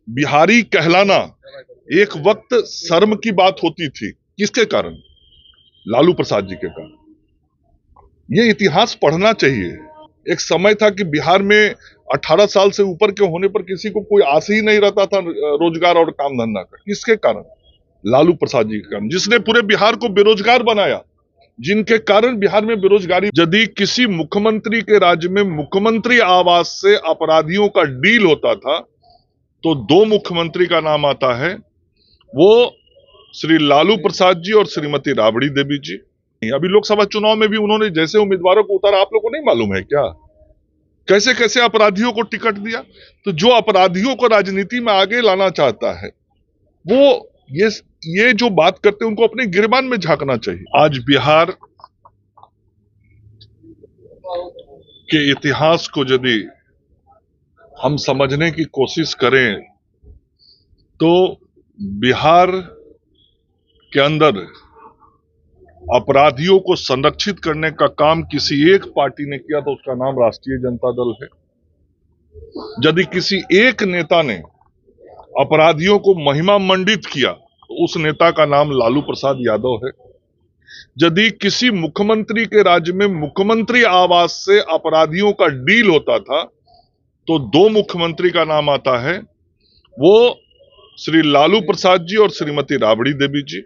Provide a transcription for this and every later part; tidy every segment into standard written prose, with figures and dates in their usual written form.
बिहारी कहलाना एक वक्त शर्म की बात होती थी। किसके कारण? लालू प्रसाद जी के कारण। ये इतिहास पढ़ना चाहिए। एक समय था कि बिहार में 18 साल से ऊपर के होने पर किसी को कोई आस ही नहीं रहता था रोजगार और काम धंधा का। किसके कारण? लालू प्रसाद जी के कारण, जिसने पूरे बिहार को बेरोजगार बनाया, जिनके कारण बिहार में बेरोजगारी। यदि किसी मुख्यमंत्री के राज्य में मुख्यमंत्री आवास से अपराधियों का डील होता था तो दो मुख्यमंत्री का नाम आता है, वो श्री लालू प्रसाद जी और श्रीमती राबड़ी देवी जी। अभी लोकसभा चुनाव में भी उन्होंने जैसे उम्मीदवारों को उतारा, आप लोग को नहीं मालूम है क्या? कैसे कैसे अपराधियों को टिकट दिया। तो जो अपराधियों को राजनीति में आगे लाना चाहता है, वो ये जो बात करते हैं उनको अपने गिरबान में झांकना चाहिए। आज बिहार के इतिहास को यदि हम समझने की कोशिश करें तो बिहार के अंदर अपराधियों को संरक्षित करने का काम किसी एक पार्टी ने किया तो उसका नाम राष्ट्रीय जनता दल है। यदि किसी एक नेता ने अपराधियों को महिमा मंडित किया तो उस नेता का नाम लालू प्रसाद यादव है। यदि किसी मुख्यमंत्री के राज्य में मुख्यमंत्री आवास से अपराधियों का डील होता था तो दो मुख्यमंत्री का नाम आता है, वो श्री लालू प्रसाद जी और श्रीमती राबड़ी देवी जी।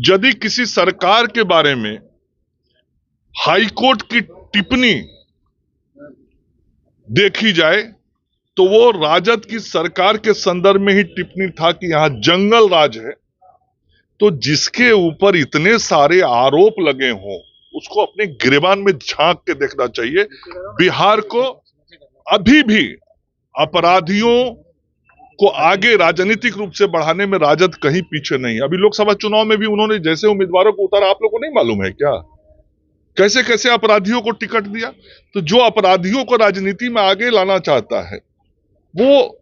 यदि किसी सरकार के बारे में हाईकोर्ट की टिप्पणी देखी जाए तो वो राजद की सरकार के संदर्भ में ही टिप्पणी था कि यहां जंगल राज है। तो जिसके ऊपर इतने सारे आरोप लगे हों उसको अपने गिरबान में झांक के देखना चाहिए। बिहार को अभी भी अपराधियों को आगे राजनीतिक रूप से बढ़ाने में राजद कहीं पीछे नहीं है। अभी लोकसभा चुनाव में भी उन्होंने जैसे उम्मीदवारों को उतारा, आप लोग को नहीं मालूम है क्या? कैसे कैसे अपराधियों को टिकट दिया। तो जो अपराधियों को राजनीति में आगे लाना चाहता है, वो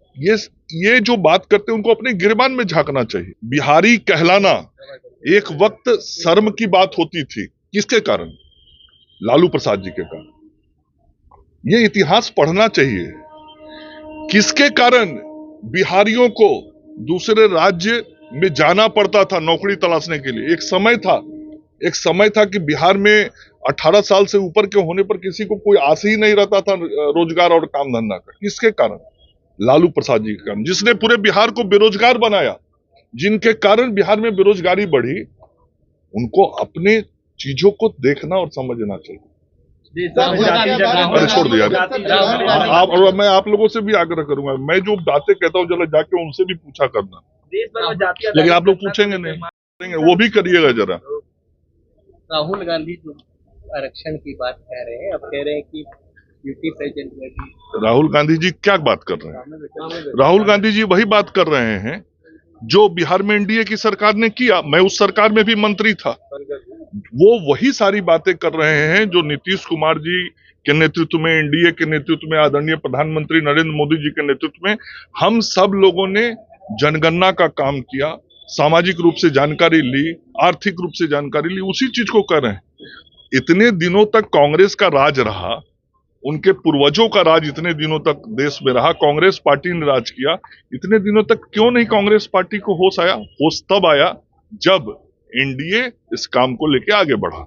ये जो बात करते हैं उनको अपने गिरबान में झांकना चाहिए। बिहारी कहलाना एक वक्त शर्म की बात होती थी। किसके कारण? लालू प्रसाद जी के कारण। ये इतिहास पढ़ना चाहिए। किसके कारण बिहारियों को दूसरे राज्य में जाना पड़ता था नौकरी तलाशने के लिए? एक समय था कि बिहार में 18 साल से ऊपर के होने पर किसी को कोई आस ही नहीं रहता था रोजगार और काम धंधा का। किसके कारण? लालू प्रसाद जी के कारण, जिसने पूरे बिहार को बेरोजगार बनाया, जिनके कारण बिहार में बेरोजगारी बढ़ी। उनको अपने चीजों को देखना और समझना चाहिए। अरे छोड़ दिया आप, और मैं आप लोगों से भी आग्रह करूंगा, मैं जो बातें कहता हूँ जरा जाके उनसे भी पूछा करना। लेकिन आप लोग पूछेंगे नहीं, वो भी करिएगा जरा। राहुल गांधी जो आरक्षण की बात कह रहे हैं, अब कह रहे हैं कि यूटी प्रेसिडेंट में भी। राहुल गांधी जी क्या बात कर रहे हैं? राहुल गांधी जी वही बात कर रहे हैं जो बिहार में एनडीए की सरकार ने किया। मैं उस सरकार में भी मंत्री था। वो वही सारी बातें कर रहे हैं जो नीतीश कुमार जी के नेतृत्व में, एनडीए के नेतृत्व में, आदरणीय प्रधानमंत्री नरेंद्र मोदी जी के नेतृत्व में हम सब लोगों ने जनगणना का काम किया, सामाजिक रूप से जानकारी ली, आर्थिक रूप से जानकारी ली, उसी चीज को कर रहे हैं। इतने दिनों तक कांग्रेस का राज रहा, उनके पूर्वजों का राज इतने दिनों तक देश में रहा, कांग्रेस पार्टी ने राज किया। इतने दिनों तक क्यों नहीं कांग्रेस पार्टी को होश आया? होश तब आया जब एनडीए इस काम को लेकर आगे बढ़ा।